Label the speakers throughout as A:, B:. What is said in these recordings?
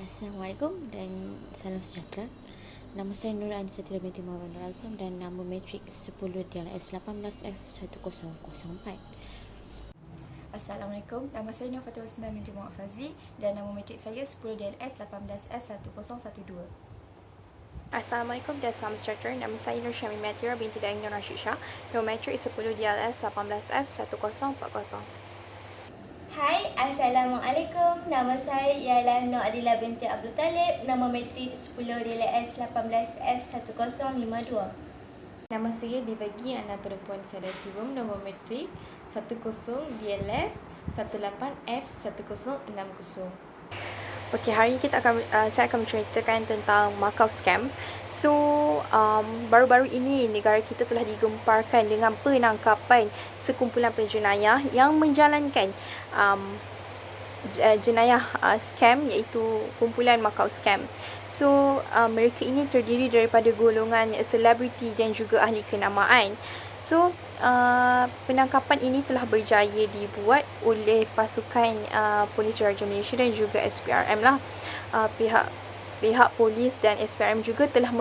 A: Assalamualaikum dan salam sejahtera. Nama saya Nur Anisatira binti Muhammad Nur Azam dan nama matrik 10 DLS 18F1004.
B: Assalamualaikum, nama saya Nur Fatul Husna binti Muhammad Fazli dan nama matrik saya 10 DLS 18F1012.
C: Assalamualaikum dan salam sejahtera. Nama saya Nur Syamil Matira binti Daeng Nur Rashid Shah. Nombor matrik 10 DLS 18F1040.
D: Hai, Assalamualaikum. Nama saya ialah Nur Adila binti Abdul Talib. Nama matrik 10 DLS 18F1052.
E: Nama saya Divagi Anak Perempuan Sada Siwum. Nombor matrik 10 DLS 18F1060.
C: Okey, hari ini saya akan menceritakan tentang Macau scam. So, baru-baru ini negara kita telah digemparkan dengan penangkapan sekumpulan penjenayah yang menjalankan jenayah scam, iaitu kumpulan Macau scam. So, mereka ini terdiri daripada golongan selebriti dan juga ahli kenamaan. So, penangkapan ini telah berjaya dibuat oleh pasukan Polis Raja Malaysia dan juga SPRM lah. Pihak polis dan SPRM juga telah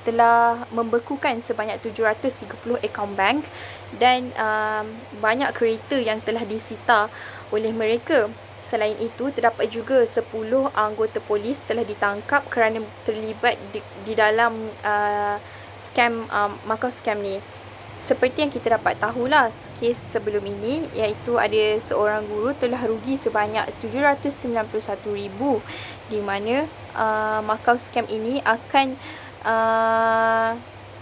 C: telah membekukan sebanyak 730 akaun bank dan banyak kereta yang telah disita oleh mereka. Selain itu, terdapat juga 10 anggota polis telah ditangkap kerana terlibat di dalam scam Macau scam ni. Seperti yang kita dapat tahulah, kes sebelum ini iaitu ada seorang guru telah rugi sebanyak 791,000, di mana Macau scam ini akan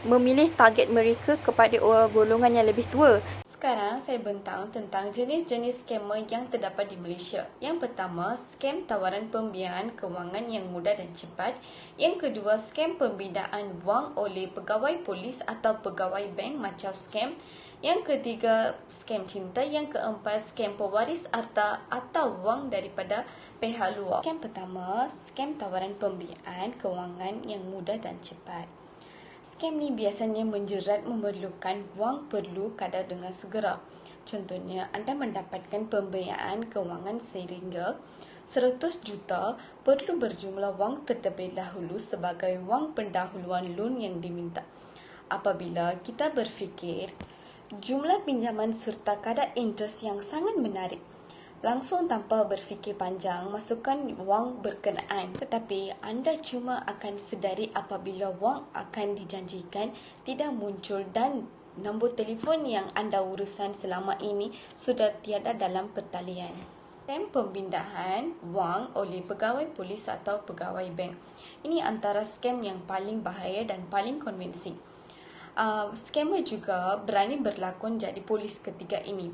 C: memilih target mereka kepada golongan yang lebih tua.
E: Sekarang saya bentang tentang jenis-jenis skamer yang terdapat di Malaysia. Yang pertama, skam tawaran pembiayaan kewangan yang mudah dan cepat. Yang kedua, skam pembinaan wang oleh pegawai polis atau pegawai bank macam skam. Yang ketiga, skam cinta. Yang keempat, skam pewaris harta atau wang daripada pihak luar. Skam pertama, skam tawaran pembiayaan kewangan yang mudah dan cepat. Skam ni biasanya menjerat memerlukan wang perlu kadar dengan segera. Contohnya, anda mendapatkan pembiayaan kewangan sehingga 100 juta perlu berjumlah wang terlebih dahulu sebagai wang pendahuluan loan yang diminta. Apabila kita berfikir jumlah pinjaman serta kadar interest yang sangat menarik, langsung tanpa berfikir panjang, masukkan wang berkenaan. Tetapi anda cuma akan sedari apabila wang akan dijanjikan tidak muncul dan nombor telefon yang anda urusan selama ini sudah tiada dalam pertalian. Skam pembinaan wang oleh pegawai polis atau pegawai bank. Ini antara skam yang paling bahaya dan paling konvinsing. Skamer juga berani berlakon jadi polis ketiga ini.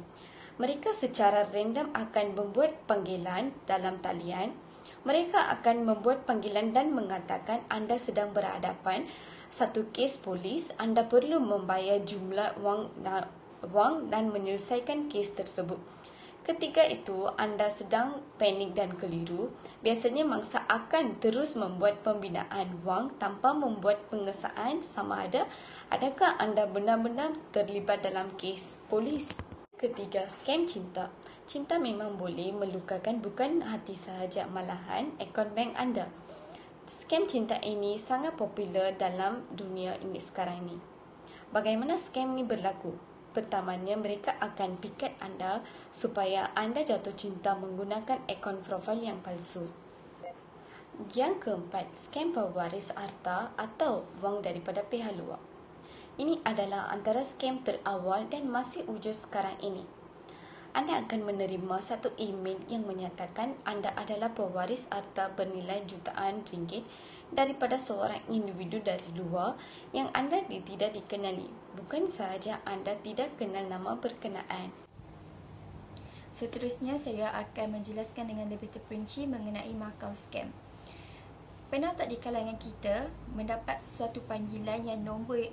E: Mereka secara random akan membuat panggilan dalam talian. Mereka akan membuat panggilan dan mengatakan anda sedang berhadapan satu kes polis. Anda perlu membayar jumlah wang dan menyelesaikan kes tersebut. Ketika itu, anda sedang panik dan keliru. Biasanya mangsa akan terus membuat pembinaan wang tanpa membuat pengesahan sama ada adakah anda benar-benar terlibat dalam kes polis. Ketiga, skam cinta. Cinta memang boleh melukakan bukan hati sahaja, malahan akaun bank anda. Skam cinta ini sangat popular dalam dunia ini sekarang ini. Bagaimana skam ini berlaku? Pertamanya, mereka akan pikat anda supaya anda jatuh cinta menggunakan akaun profil yang palsu. Yang keempat, skam pewaris harta atau wang daripada pihak luar. Ini adalah antara skam terawal dan masih wujud sekarang ini. Anda akan menerima satu email yang menyatakan anda adalah pewaris harta bernilai jutaan ringgit daripada seorang individu dari luar yang anda tidak dikenali. Bukan sahaja anda tidak kenal nama berkenaan.
B: Seterusnya, saya akan menjelaskan dengan lebih terperinci mengenai Macau scam. Pernah tak di kalangan kita mendapat sesuatu panggilan yang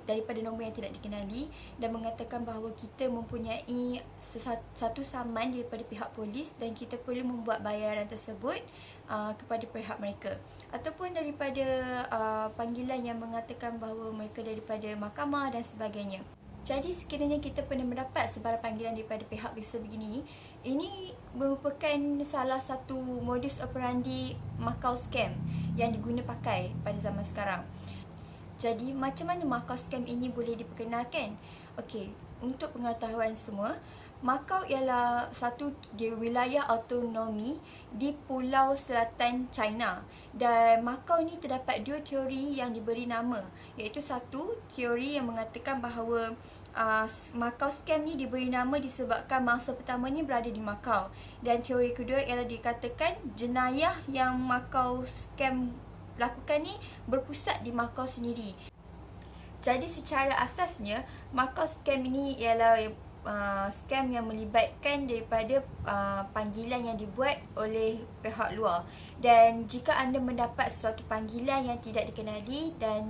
B: daripada nombor yang tidak dikenali dan mengatakan bahawa kita mempunyai satu saman daripada pihak polis dan kita perlu membuat bayaran tersebut kepada pihak mereka, ataupun daripada panggilan yang mengatakan bahawa mereka daripada mahkamah dan sebagainya. Jadi sekiranya kita pernah mendapat sebarang panggilan daripada pihak sebegini, ini merupakan salah satu modus operandi Macau scam yang diguna pakai pada zaman sekarang. Jadi macam mana Macau scam ini boleh diperkenalkan? Okey, untuk pengetahuan semua, Macau ialah satu wilayah autonomi di Pulau Selatan China, dan Macau ni terdapat dua teori yang diberi nama, iaitu satu teori yang mengatakan bahawa Macau scam ni diberi nama disebabkan mangsa pertamanya berada di Macau, dan teori kedua ialah dikatakan jenayah yang Macau scam lakukan ni berpusat di Macau sendiri. Jadi secara asasnya Macau scam ini ialah scam yang melibatkan daripada panggilan yang dibuat oleh pihak luar. Dan jika anda mendapat suatu panggilan yang tidak dikenali dan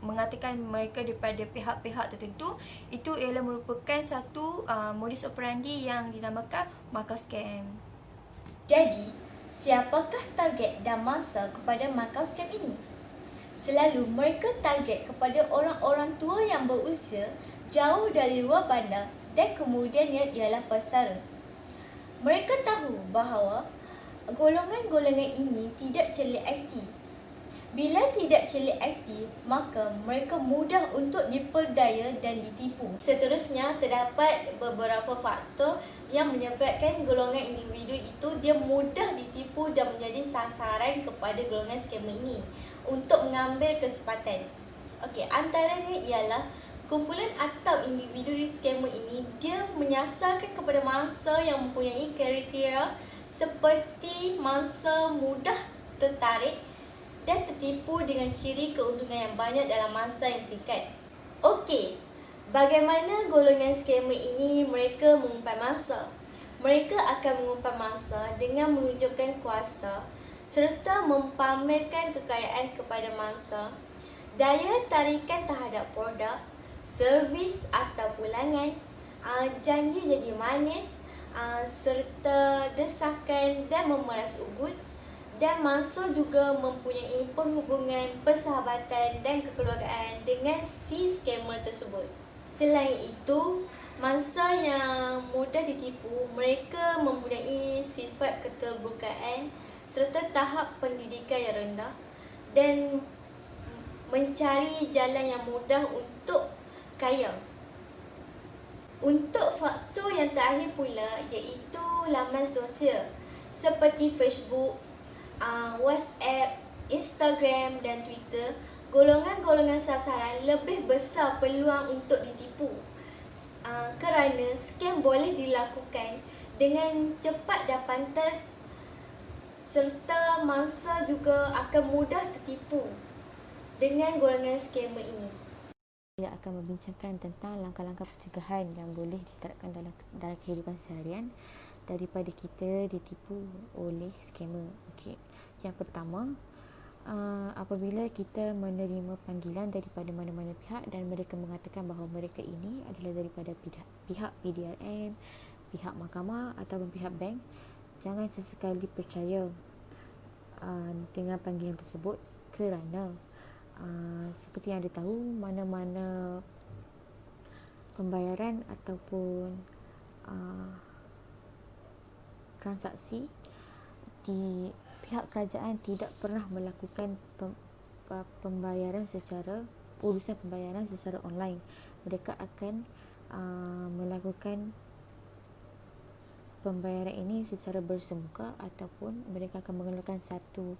B: mengatakan mereka daripada pihak-pihak tertentu, itu ialah merupakan satu modus operandi yang dinamakan Macau scam.
D: Jadi, siapakah target dan mangsa kepada Macau scam ini? Selalu mereka target kepada orang-orang tua yang berusia jauh dari luar bandar dan kemudiannya ialah pesara. Mereka tahu bahawa golongan-golongan ini tidak celik IT. Bila tidak celik IT, maka mereka mudah untuk diperdaya dan ditipu. Seterusnya, terdapat beberapa faktor yang menyebabkan golongan individu itu dia mudah ditipu dan menjadi sasaran kepada golongan skamer ini untuk mengambil kesempatan. Okey, antaranya ialah kumpulan atau individu skamer ini dia menyasarkan kepada mangsa yang mempunyai kriteria seperti mangsa mudah tertarik dan tertipu dengan ciri keuntungan yang banyak dalam masa yang singkat. Okey, bagaimana golongan skamer ini mereka mengumpan mangsa? Mereka akan mengumpan mangsa dengan menunjukkan kuasa serta mempamerkan kekayaan kepada mangsa, daya tarikan terhadap produk, servis atau pulangan, janji jadi manis, serta desakan dan memeras ugut. Dan mangsa juga mempunyai perhubungan persahabatan dan kekeluargaan dengan si skamer tersebut. Selain itu, mangsa yang mudah ditipu, mereka mempunyai sifat keterbukaan serta tahap pendidikan yang rendah dan mencari jalan yang mudah untuk kaya. Untuk faktor yang terakhir pula iaitu laman sosial seperti Facebook, WhatsApp, Instagram dan Twitter. Golongan-golongan sasaran lebih besar peluang untuk ditipu kerana scam boleh dilakukan dengan cepat dan pantas serta mangsa juga akan mudah tertipu dengan golongan skamer ini.
A: Saya akan membincangkan tentang langkah-langkah pencegahan yang boleh diterapkan dalam kehidupan seharian daripada kita ditipu oleh skamer. Okey. Yang pertama, apabila kita menerima panggilan daripada mana-mana pihak dan mereka mengatakan bahawa mereka ini adalah daripada pihak PDRM, pihak mahkamah ataupun pihak bank, jangan sesekali percaya dengan panggilan tersebut kerana seperti yang anda tahu, mana-mana pembayaran ataupun transaksi di pihak kerajaan tidak pernah melakukan urusan pembayaran secara online. Mereka akan melakukan pembayaran ini secara bersemuka ataupun mereka akan mengeluarkan satu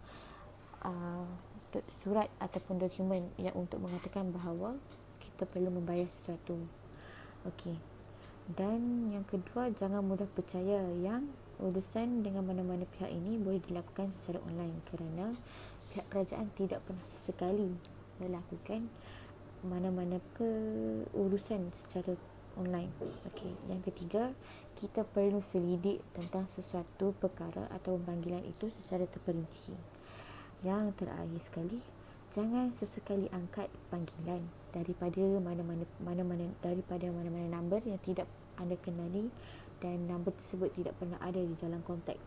A: surat ataupun dokumen yang untuk mengatakan bahawa kita perlu membayar sesuatu. Okey. Dan yang kedua, jangan mudah percaya yang urusan dengan mana-mana pihak ini boleh dilakukan secara online kerana pihak kerajaan tidak pernah sesekali melakukan mana-mana urusan secara online. Okey, yang ketiga, kita perlu selidik tentang sesuatu perkara atau panggilan itu secara terperinci. Yang terakhir sekali, jangan sesekali angkat panggilan daripada mana-mana number yang tidak anda kenali dan nombor tersebut tidak pernah ada di dalam kontak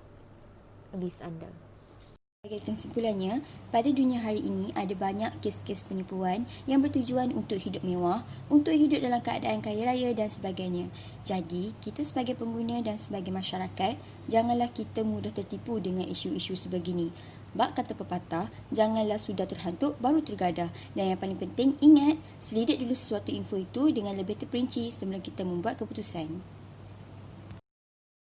A: list anda.
B: Sebagai kesimpulannya, pada dunia hari ini ada banyak kes-kes penipuan yang bertujuan untuk hidup mewah, untuk hidup dalam keadaan kaya raya dan sebagainya. Jadi, kita sebagai pengguna dan sebagai masyarakat, janganlah kita mudah tertipu dengan isu-isu sebegini. Bak kata pepatah, janganlah sudah terhantuk baru tergadah. Dan yang paling penting, ingat, selidik dulu sesuatu info itu dengan lebih terperinci sebelum kita membuat keputusan.